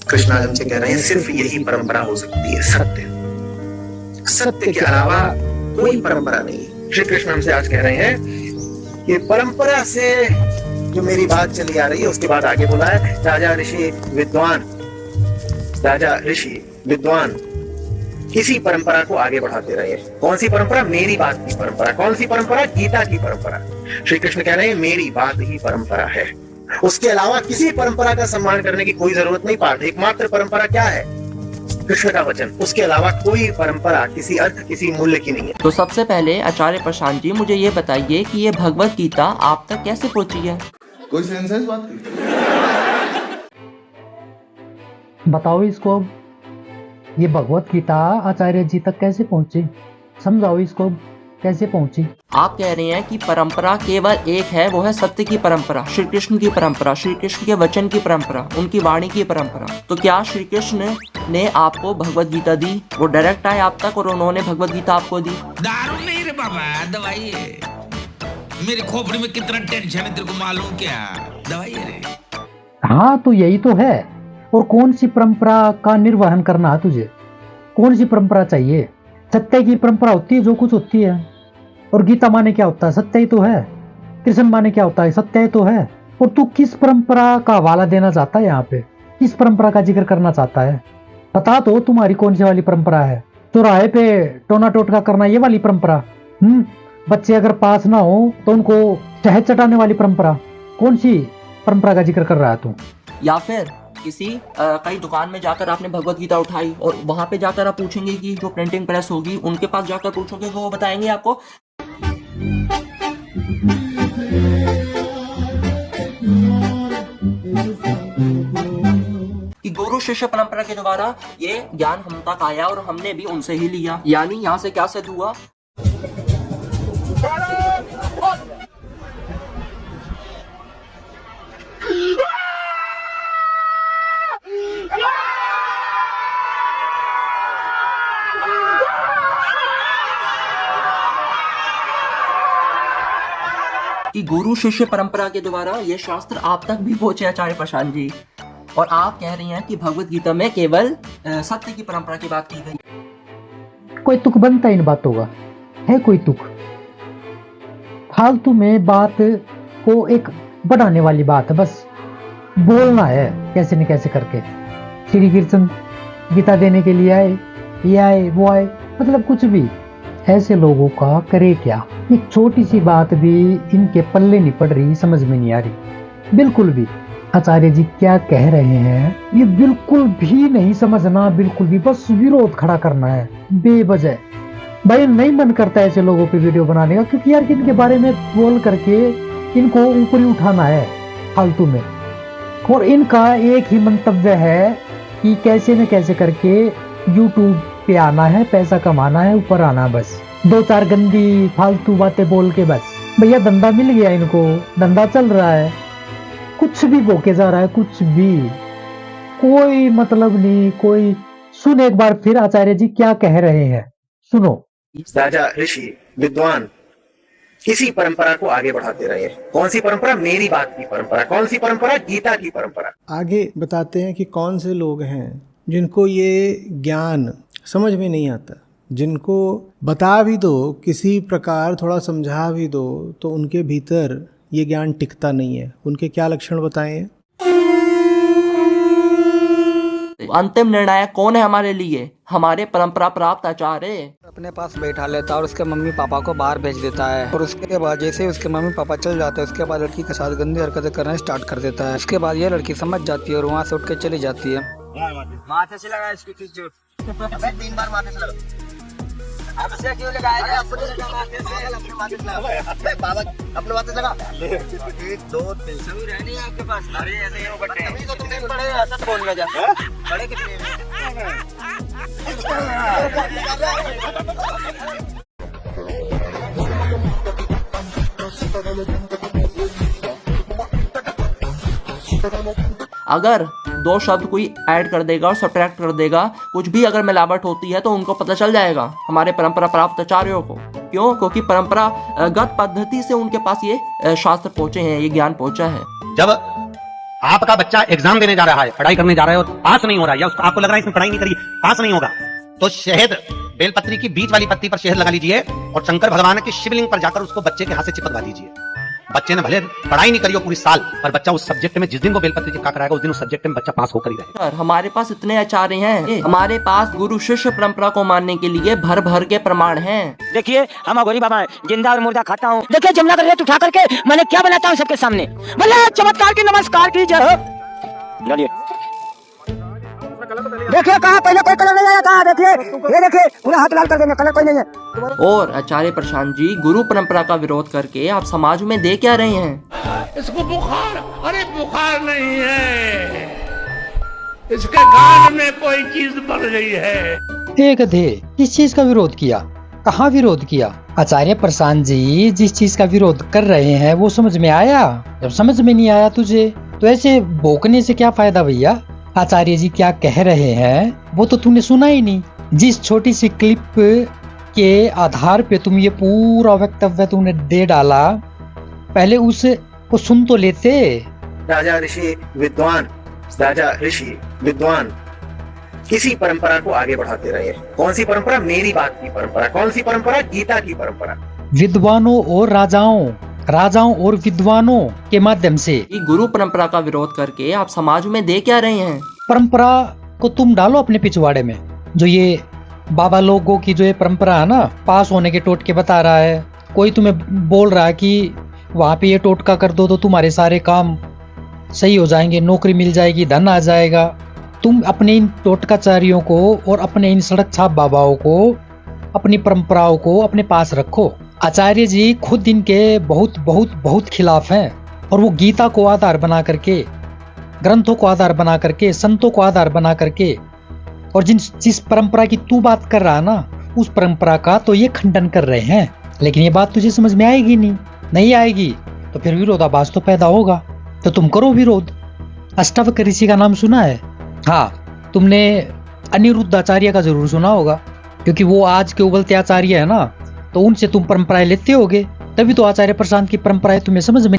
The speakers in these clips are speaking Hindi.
कृष्ण आज हमसे कह रहे हैं सिर्फ यही परंपरा हो सकती है, सत्य। सत्य के अलावा कोई परंपरा नहीं। श्री कृष्ण हमसे आज कह रहे हैं कि परंपरा से जो मेरी बात चली आ रही है, उसके बाद आगे बोला है राजा ऋषि विद्वान किसी परंपरा को आगे बढ़ाते रहे। कौन सी परंपरा? मेरी बात की परंपरा। कौन सी परंपरा? गीता की परंपरा। श्री कृष्ण कह रहे हैं मेरी बात ही परंपरा है, उसके अलावा किसी परंपरा का सम्मान करने की कोई जरूरत नहीं। पाठ एकमात्र परंपरा क्या है? कृष्ण का वचन। उसके अलावा कोई परंपरा किसी अर्थ, किसी मूल्य की नहीं है। तो सबसे पहले आचार्य प्रशांत जी मुझे ये बताइए कि ये भगवत गीता आप तक कैसे पहुंची है? कोई सेंस है इस बात की? बताओ इसको। ये भगवत गीता आचार्य जी तक कैसे पहुंची? समझाओ इसको कैसे पहुंची। आप कह रहे हैं कि परंपरा केवल एक है, वो है सत्य की परंपरा, श्री कृष्ण की परंपरा, श्री कृष्ण के वचन की परंपरा, उनकी वाणी की परंपरा। तो क्या श्री कृष्ण ने आपको भगवत गीता दी? वो डायरेक्ट आए आप तक और उन्होंने भगवत गीता आपको दी? दारू नहीं रे बाबा, दवाई है। मेरी खोपड़ी में कितना टेंशन है तेरे को मालूम क्या? दवाई है रे। हाँ तो यही तो है। और कौन सी परंपरा का निर्वहन करना है तुझे? कौन सी परंपरा चाहिए? सत्य की परंपरा होती है जो कुछ होती है। और गीता माने क्या होता है? सत्य ही तो है। कृष्ण माने क्या होता है? सत्य ही तो है। और तू किस परंपरा का हवाला देना चाहता है? यहाँ पे किस परंपरा का जिक्र करना चाहता है? बता तो तुम्हारी कौन सी वाली परंपरा है? चौराहे पे टोना टोटका करना, ये वाली परंपरा? बच्चे अगर पास ना हो तो उनको शहद चटाने वाली परंपरा? कौन सी परंपरा का जिक्र कर रहा है तू? या फिर किसी कई दुकान में जाकर आपने भगवत गीता उठाई और वहां पे जाकर आप पूछेंगे कि जो प्रिंटिंग प्रेस होगी उनके पास जाकर पूछोगे, वो बताएंगे आपको कि गुरु शिष्य परंपरा के द्वारा ये ज्ञान हम तक आया और हमने भी उनसे ही लिया। यानी यहाँ से क्या सिद्ध हुआ? कि गुरु शिष्य परंपरा के द्वारा ये शास्त्र आप तक भी पहुंचे आचार्य प्रशांत जी। और आप कह रही हैं कि भगवत गीता में केवल सत्य की परंपरा की बात की गई। कोई तुक बनता इन बातों का है? कोई तुक? फालतू में बात को एक बढ़ाने वाली बात है, बस बोलना है कैसे न कैसे करके। श्री कृष्ण गीता देने के लिए आए, ये आए, वो आए, मतलब कुछ भी। ऐसे लोगों का करे क्या? एक छोटी सी बात भी इनके पल्ले नहीं पड़ रही, समझ में नहीं आ रही बिल्कुल भी। आचार्य जी क्या कह रहे हैं ये बिल्कुल भी नहीं समझना, बिल्कुल भी। बस विरोध खड़ा करना है बेवजह। भाई नहीं मन करता ऐसे लोगों पे वीडियो बनाने का, क्योंकि यार इनके बारे में बोल करके इनको ऊपर ही उठाना है फालतू में। और इनका एक ही मंतव्य है कि कैसे न कैसे करके यूट्यूब पे आना है, पैसा कमाना है, ऊपर आना। बस दो चार गंदी फालतू बातें बोल के बस भैया धंधा मिल गया इनको, धंधा चल रहा है, कुछ भी बोके जा रहा है, कुछ भी, कोई मतलब नहीं। कोई सुन एक बार फिर आचार्य जी क्या कह रहे हैं, सुनो। राजा ऋषि विद्वान किसी परंपरा को आगे बढ़ाते रहे। कौन सी परंपरा? मेरी बात की परंपरा। कौन सी परंपरा? गीता की परंपरा। आगे बताते हैं कि कौन से लोग हैं जिनको ये ज्ञान समझ में नहीं आता, जिनको बता भी दो, किसी प्रकार थोड़ा समझा भी दो, तो उनके भीतर ये ज्ञान टिकता नहीं है। उनके क्या लक्षण बताएं? अंतिम निर्णायक कौन है हमारे लिए? हमारे परंपरा प्राप्त आचार्य। अपने पास बैठा लेता है और उसके मम्मी पापा को बाहर भेज देता है। और उसके बाद जैसे उसके मम्मी पापा चल जाते हैं, उसके बाद लड़की के साथ गंदी हरकतें करना स्टार्ट कर देता है। उसके बाद ये लड़की समझ जाती है और वहाँ से उठ के चली जाती है। माथे से लगा इसकी चोट। अबे 3 बार माथे से लगा। अब से क्यों लगाया? अपने लगा माथे से, अपने माथे से लगा। बाबा अपने माथे से लगा। 1 2 3 सभी रहनी है आपके पास। अरे ऐसे ही बटे तभी तो तुमने बड़े ऐसा फोन में जा। बड़े कितने हैं? अगर 2 शब्द कोई ऐड कर देगा और सब्ट्रैक्ट कर देगा, कुछ भी अगर मिलावट होती है तो उनको पता चल जाएगा हमारे परंपरा प्राप्त आचार्यों को। क्यों? क्योंकि परंपरागत पद्धति से उनके पास ये शास्त्र पहुंचे हैं, ये ज्ञान पहुंचा है। जब आपका बच्चा एग्जाम देने जा रहा है, पढ़ाई करने जा रहा है और पास नहीं हो रहा है, या आपको लग रहा है इसने पढ़ाई नहीं करी, पास नहीं होगा, तो शहद, बेलपत्री की बीच वाली पत्ती पर शहद लगा लीजिए और शंकर भगवान के शिवलिंग पर जाकर उसको बच्चे के हाथ से चिपकवा दीजिए। बच्चे ने भले पढ़ाई नहीं करी हो पूरी साल, पर बच्चा उस सब्जेक्ट में जिस दिन वो बेलपत्री चिपका कराएगा उस दिन उस सब्जेक्ट में बच्चा पास होकर ही रहेगा। सर, हमारे पास इतने आचार्य हैं, हमारे पास गुरु शिष्य परंपरा को मानने के लिए भर भर के प्रमाण हैं। देखिए हम अघोरी बाबा है, जिंदा और मुर्दा खाता हूँ। देखिए जमुना का रेत उठा करके मैंने क्या बनाता हूँ सबके सामने। बोले चमत्कार की नमस्कार की जय हो। देखिए कहा पहले कोई कलर नहीं आया था, देखिए ये देखिए पूरा हाथ लाल कर देंगे, कलर कोई नहीं है। और आचार्य प्रशांत जी, गुरु परंपरा का विरोध करके आप समाज में दे क्या रहे हैं? इसको बुखार, अरे बुखार नहीं है, इसके गाल में कोई चीज बढ़ गई है। एक थे किस चीज का विरोध किया, कहाँ विरोध किया? आचार्य प्रशांत जी जिस चीज का विरोध कर रहे हैं वो समझ में आया? जब समझ में नहीं आया तुझे तो ऐसे भोंकने से क्या फायदा भैया? आचार्य जी क्या कह रहे हैं वो तो तूने सुना ही नहीं। जिस छोटी सी क्लिप के आधार पे तुम ये पूरा वक्तव्य तूने दे डाला, पहले उसको सुन तो लेते। राजा ऋषि विद्वान, राजा ऋषि विद्वान किसी परंपरा को आगे बढ़ाते रहे। कौन सी परंपरा? मेरी बात की परंपरा। कौन सी परंपरा? गीता की परंपरा। विद्वानों और राजाओं, राजाओं और विद्वानों के माध्यम से कि गुरु परंपरा का विरोध करके आप समाज में दे क्या रहे हैं? परंपरा को तुम डालो अपने पिछवाड़े में। जो ये बाबा लोगों की जो ये परंपरा है ना, पास होने के टोटके बता रहा है, कोई तुम्हें बोल रहा है कि वहां पे ये टोटका कर दो तो तुम्हारे सारे काम सही हो जाएंगे, नौकरी मिल जाएगी, धन आ जाएगा। तुम अपने इन टोटकाचारियों को और अपने इन सड़क छाप बाबाओं को, अपनी परंपराओं को अपने पास रखो। आचार्य जी खुद इनके बहुत बहुत बहुत खिलाफ हैं और वो गीता को आधार बना करके, ग्रंथों को आधार बना करके, संतों को आधार बना करके, और जिस परंपरा की तू बात कर रहा है ना, उस परंपरा का तो ये खंडन कर रहे हैं। लेकिन ये बात तुझे समझ में आएगी नहीं आएगी तो फिर विरोधाभास तो पैदा होगा। तो तुम करो विरोध। अष्टावक्र ऋषि का नाम सुना है? हाँ, तुमने अनिरुद्धाचार्य का जरूर सुना होगा, क्योंकि वो आज के उबलते आचार्य है ना, तो उनसे तुम परंपराएं लेते होगे, तभी तो आचार्य प्रशांत की परंपराएं तुम्हें समझ में।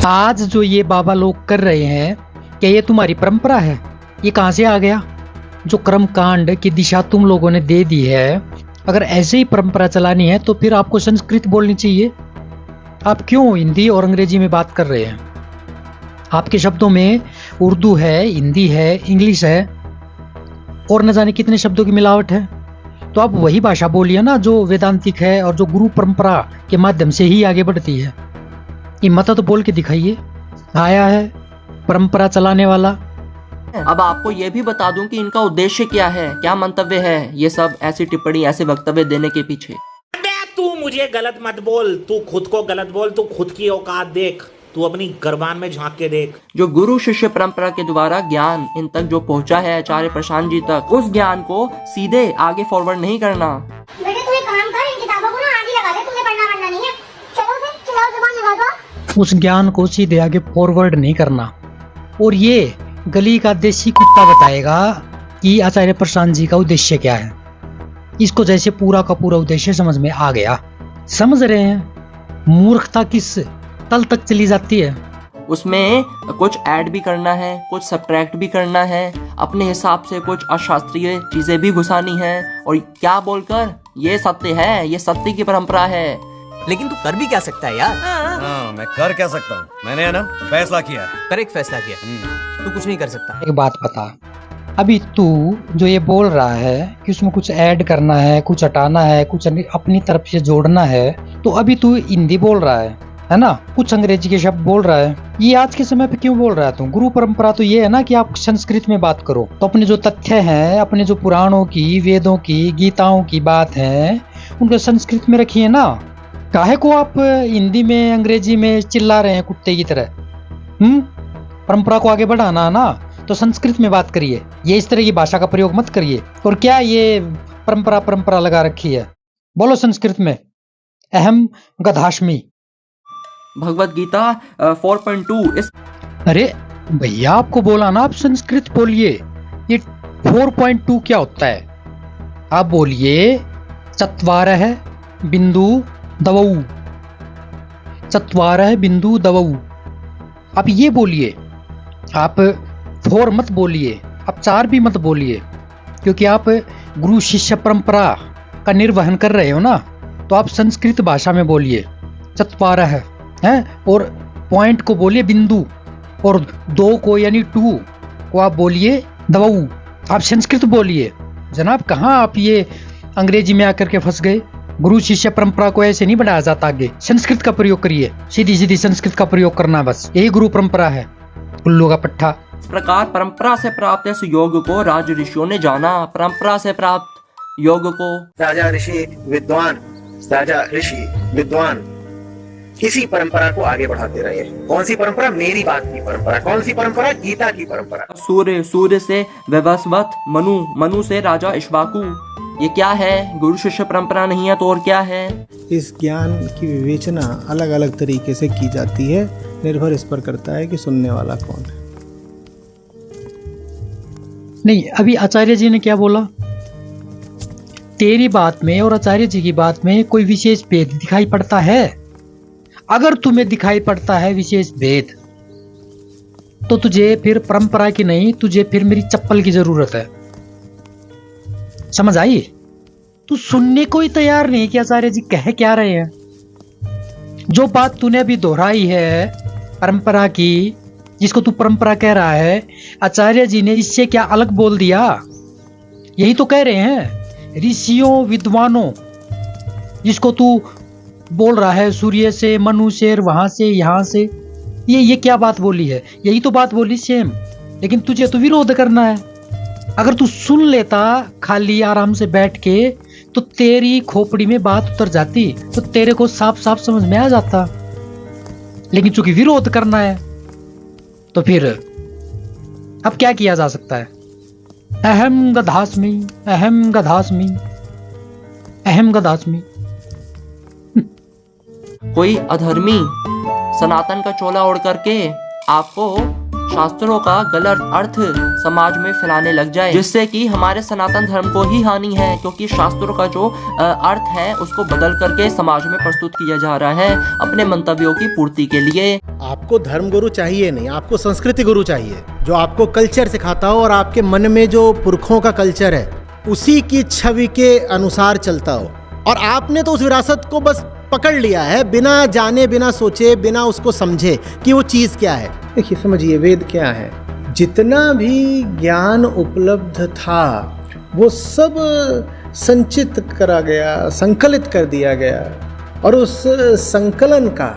आज जो ये बाबा लोग कर रहे हैं, क्या ये तुम्हारी परंपरा है? ये कहां से आ गया? जो कर्म कांड की दिशा तुम लोगों ने दे दी है, अगर ऐसे ही परंपरा चलानी है तो फिर आपको संस्कृत बोलनी चाहिए। आप क्यों हिंदी और अंग्रेजी में बात कर रहे हैं? आपके शब्दों में उर्दू है, हिंदी है, इंग्लिश है और न जाने कितने शब्दों की मिलावट है। तो आप वही भाषा बोलिए ना जो वेदांतिक है और जो गुरु परंपरा के माध्यम से ही आगे बढ़ती है। हिम्मत तो बोल के दिखाइए। आया है परंपरा चलाने वाला। अब आपको ये भी बता दूं कि इनका उद्देश्य क्या है, क्या मंतव्य है ये सब ऐसी टिप्पणी, ऐसे वक्तव्य देने के पीछे। तू मुझे गलत मत बोल, तू खुद को गलत बोल, तू खुद की औकात देख, तू अपनी गर्बान में झांक के देख। जो गुरु शिष्य परंपरा के द्वारा ज्ञान इन तक जो पहुंचा है आचार्य प्रशांत जी तक, उस ज्ञान को सीधे आगे फॉरवर्ड नहीं करना। बेटे तू एक काम कर, इन किताबों को ना आगे लगा दे, तुझे पढ़ना नहीं है। चलो फिर चलाओ जुबान लगा दो। उस ज्ञान को सीधे आगे फॉरवर्ड नहीं करना। और ये गली का देसी कुत्ता बताएगा कि आचार्य प्रशांत जी का उद्देश्य क्या है। इसको जैसे पूरा का पूरा उद्देश्य समझ में आ गया। समझ रहे हैं मूर्खता किस तल तक चली जाती है। उसमें कुछ ऐड भी करना है, कुछ सब्ट्रैक्ट भी करना है, अपने हिसाब से कुछ अशास्त्रीय चीजें भी घुसानी है, और क्या बोलकर ये सत्य है, ये सत्य की परंपरा है। लेकिन तू कर भी क्या सकता है यार? हाँ, मैं कर क्या सकता हूँ? मैंने है ना फैसला किया है। करेक्ट फैसला किया। तू कुछ नहीं कर सकता। एक बात बता, अभी तू जो ये बोल रहा है कि उसमें कुछ ऐड करना है, कुछ हटाना है, कुछ अपनी तरफ से जोड़ना है, तो अभी तू हिंदी बोल रहा है ना, कुछ अंग्रेजी के शब्द बोल रहा है। ये आज के समय पे क्यों बोल रहा है तू? गुरु परंपरा तो ये है ना कि आप संस्कृत में बात करो। तो अपने जो तथ्य हैं, अपने जो पुराणों की, वेदों की, गीताओं की बात है, उनको संस्कृत में रखिए ना। काहे को आप हिंदी में, अंग्रेजी में चिल्ला रहे हैं कुत्ते की तरह? परंपरा को आगे बढ़ाना है ना, तो संस्कृत में बात करिए। ये इस तरह की भाषा का प्रयोग मत करिए। और क्या ये परंपरा लगा रखी है? बोलो संस्कृत में, अहम गधाश्मी। भगवत गीता 4.2 इस। अरे भैया आपको बोला ना आप संस्कृत बोलिए। ये 4.2 क्या होता है? आप बोलिए चत्वारः बिंदु दवौ। चत्वारः बिंदु दवौ। आप ये बोलिए, आप 4 मत बोलिए, आप 4 भी मत बोलिए, क्योंकि आप गुरु शिष्य परंपरा का निर्वहन कर रहे हो ना। तो आप संस्कृत भाषा में बोलिए चत्वारः है, और पॉइंट को बोलिए बिंदु, और 2 को यानी 2 को आप बोलिए दवौ। आप संस्कृत बोलिए जनाब। कहाँ आप ये अंग्रेजी में आकर के फंस गए? गुरु शिष्य परंपरा को ऐसे नहीं बढ़ाया जाता आगे। संस्कृत का प्रयोग करिए, सीधी सीधी संस्कृत का प्रयोग करना, बस यही गुरु परंपरा है। उल्लू का पट्टा। इस प्रकार परंपरा से प्राप्त इस योग को राज ऋषियों ने जाना। परंपरा से प्राप्त योग को राजा ऋषि विद्वान इसी परंपरा को आगे बढ़ाते रहे। कौन सी परंपरा? मेरी बात की परंपरा। कौन सी परंपरा? गीता की परंपरा। सूर्य से वैवस्वत, मनु से राजा इक्ष्वाकु। ये क्या है? गुरु शिष्य परंपरा नहीं है तो और क्या है? इस ज्ञान की विवेचना अलग अलग तरीके से की जाती है, निर्भर इस पर करता है कि सुनने वाला कौन है। नहीं, अभी आचार्य जी ने क्या बोला? तेरी बात में और आचार्य जी की बात में कोई विशेष भेद दिखाई पड़ता है? अगर तुम्हें दिखाई पड़ता है विशेष भेद, तो तुझे फिर परंपरा की नहीं, तुझे फिर मेरी चप्पल की जरूरत है। समझ आई? तू सुनने को ही तैयार नहीं कि आचार्य जी कह क्या रहे हैं। जो बात तूने अभी दोहराई है परंपरा की, जिसको तू परंपरा कह रहा है, आचार्य जी ने इससे क्या अलग बोल दिया? यही तो कह रहे हैं, ऋषियों विद्वानों, जिसको तू बोल रहा है सूर्य से, मनु से, वहां से, यहां से, ये क्या बात बोली है? यही तो बात बोली सेम, लेकिन तुझे तो विरोध करना है। अगर तू सुन लेता खाली आराम से बैठ के, तो तेरी खोपड़ी में बात उतर जाती, तो तेरे को साफ साफ समझ में आ जाता। लेकिन चूंकि विरोध करना है, तो फिर अब क्या किया जा सकता है? अहम गधास्मि, अहम गधास्मि, अहम गधास्मि। कोई अधर्मी सनातन का चोला ओढ़ करके आपको शास्त्रों का गलत अर्थ समाज में फैलाने लग जाए, जिससे कि हमारे सनातन धर्म को ही हानि है, क्योंकि शास्त्रों का जो अर्थ है उसको बदल करके समाज में प्रस्तुत किया जा रहा है अपने मंतव्यों की पूर्ति के लिए। आपको धर्म गुरु चाहिए नहीं, आपको संस्कृति गुरु चाहिए, जो आपको कल्चर सिखाता हो और आपके मन में जो पुरखों का कल्चर है उसी की छवि के अनुसार चलता हो। और आपने तो उस विरासत को बस पकड़ लिया है, बिना जाने, बिना सोचे, बिना उसको समझे कि वो चीज क्या है। देखिए, समझिए वेद क्या है। जितना भी ज्ञान उपलब्ध था वो सब संचित करा गया, संकलित कर दिया गया, और उस संकलन का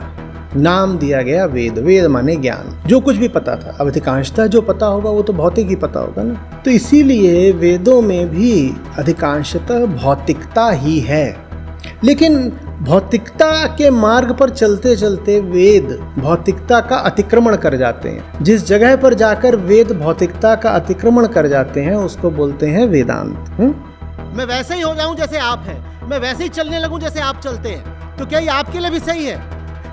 नाम दिया गया वेद। वेद माने ज्ञान। जो कुछ भी पता था, अब अधिकांशतः जो पता होगा वो तो भौतिक ही पता होगा ना। तो इसीलिए वेदों में भी अधिकांशतः भौतिकता ही है। लेकिन भौतिकता के मार्ग पर चलते चलते वेद भौतिकता का अतिक्रमण कर जाते हैं। जिस जगह पर जाकर वेद भौतिकता का अतिक्रमण कर जाते हैं उसको बोलते हैं वेदांत। मैं वैसे ही हो जाऊं जैसे आप हैं, मैं वैसे ही चलने लगूं जैसे आप चलते हैं, तो क्या ये आपके लिए भी सही है?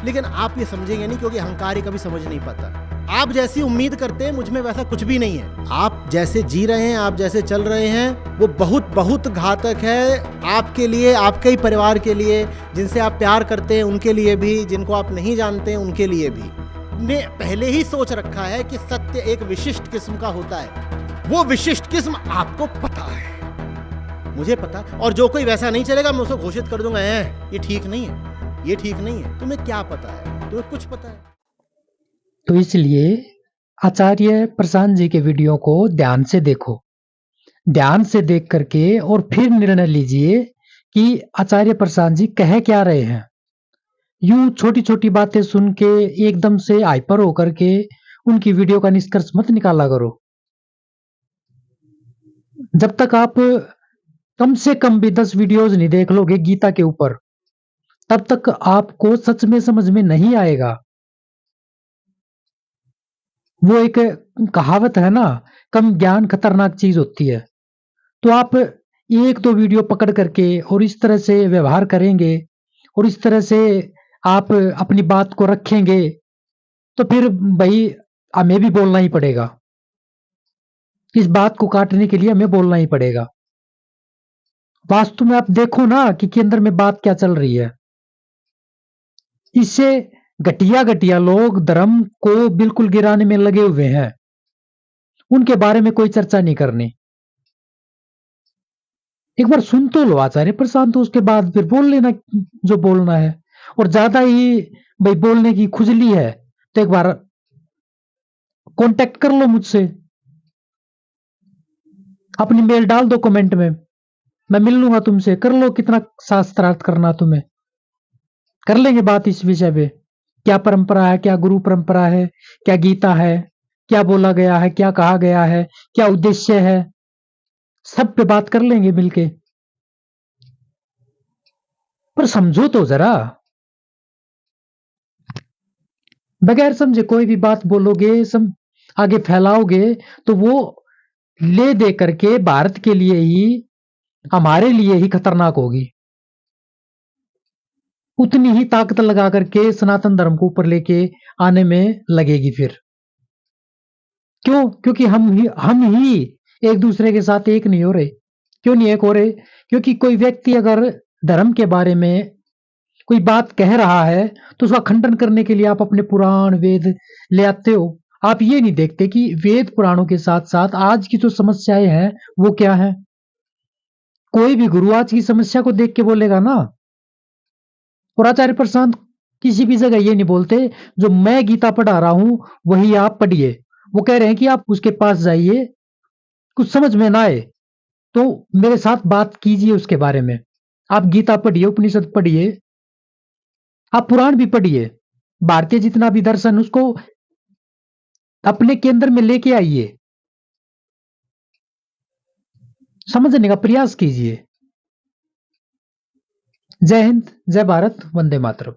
लेकिन आप ये समझेंगे नहीं, क्योंकि अहंकार कभी समझ नहीं पाता। आप जैसी उम्मीद करते हैं मुझ में वैसा कुछ भी नहीं है। आप जैसे जी रहे हैं, आप जैसे चल रहे हैं, वो बहुत बहुत घातक है आपके लिए, आपके ही परिवार के लिए, जिनसे आप प्यार करते हैं उनके लिए भी, जिनको आप नहीं जानते हैं उनके लिए भी। ने पहले ही सोच रखा है कि सत्य एक विशिष्ट किस्म का होता है। वो विशिष्ट किस्म आपको पता है, मुझे पता, और जो कोई वैसा नहीं चलेगा मैं उसको घोषित कर दूंगा, ये ठीक नहीं है, ये ठीक नहीं है। तुम्हें क्या पता है? तुम्हें कुछ पता है? तो इसलिए आचार्य प्रशांत जी के वीडियो को ध्यान से देखो, ध्यान से देख करके और फिर निर्णय लीजिए कि आचार्य प्रशांत जी कह क्या रहे हैं। यूं छोटी छोटी बातें सुन के एकदम से हाइपर होकर के उनकी वीडियो का निष्कर्ष मत निकाला करो। जब तक आप कम से कम भी 10 वीडियोज नहीं देख लोगे गीता के ऊपर, तब तक आपको सच में समझ में नहीं आएगा। वो एक कहावत है ना, कम ज्ञान खतरनाक चीज होती है। तो आप 1-2 वीडियो पकड़ करके और इस तरह से व्यवहार करेंगे और इस तरह से आप अपनी बात को रखेंगे, तो फिर भाई हमें भी बोलना ही पड़ेगा। इस बात को काटने के लिए हमें बोलना ही पड़ेगा। वास्तव में आप देखो ना कि अंदर में बात क्या चल रही है। इससे घटिया घटिया लोग धर्म को बिल्कुल गिराने में लगे हुए हैं, उनके बारे में कोई चर्चा नहीं करनी। एक बार सुन तो लो आचार्य प्रशांत, तो उसके बाद फिर बोल लेना जो बोलना है। और ज्यादा ही भाई बोलने की खुजली है तो एक बार कांटेक्ट कर लो मुझसे, अपनी मेल डाल दो कमेंट में, मैं मिल लूंगा तुमसे। कर लो कितना शास्त्रार्थ करना तुम्हें, कर लेंगे बात इस विषय पे। क्या परंपरा है, क्या गुरु परंपरा है, क्या गीता है, क्या बोला गया है, क्या कहा गया है, क्या उद्देश्य है, सब पे बात कर लेंगे मिलके। पर समझो तो जरा, बगैर समझे कोई भी बात बोलोगे, आगे फैलाओगे तो वो ले दे करके भारत के लिए ही, हमारे लिए ही खतरनाक होगी। उतनी ही ताकत लगा करके सनातन धर्म को ऊपर लेके आने में लगेगी फिर। क्यों? क्योंकि हम ही एक दूसरे के साथ एक नहीं हो रहे। क्यों नहीं एक हो रहे? क्योंकि कोई व्यक्ति अगर धर्म के बारे में कोई बात कह रहा है तो उसका खंडन करने के लिए आप अपने पुराण वेद ले आते हो। आप ये नहीं देखते कि वेद पुराणों के साथ साथ आज की जो समस्याएं हैं वो क्या है। कोई भी गुरु आज की समस्या को देख के बोलेगा ना। और आचार्य प्रशांत किसी भी जगह ये नहीं बोलते जो मैं गीता पढ़ा रहा हूं वही आप पढ़िए। वो कह रहे हैं कि आप उसके पास जाइए, कुछ समझ में ना आए तो मेरे साथ बात कीजिए उसके बारे में। आप गीता पढ़िए, उपनिषद पढ़िए, आप पुराण भी पढ़िए, भारतीय जितना भी दर्शन उसको अपने केंद्र में लेके आइए, समझने का प्रयास कीजिए। जय हिंद, जय भारत, वंदे मातरम।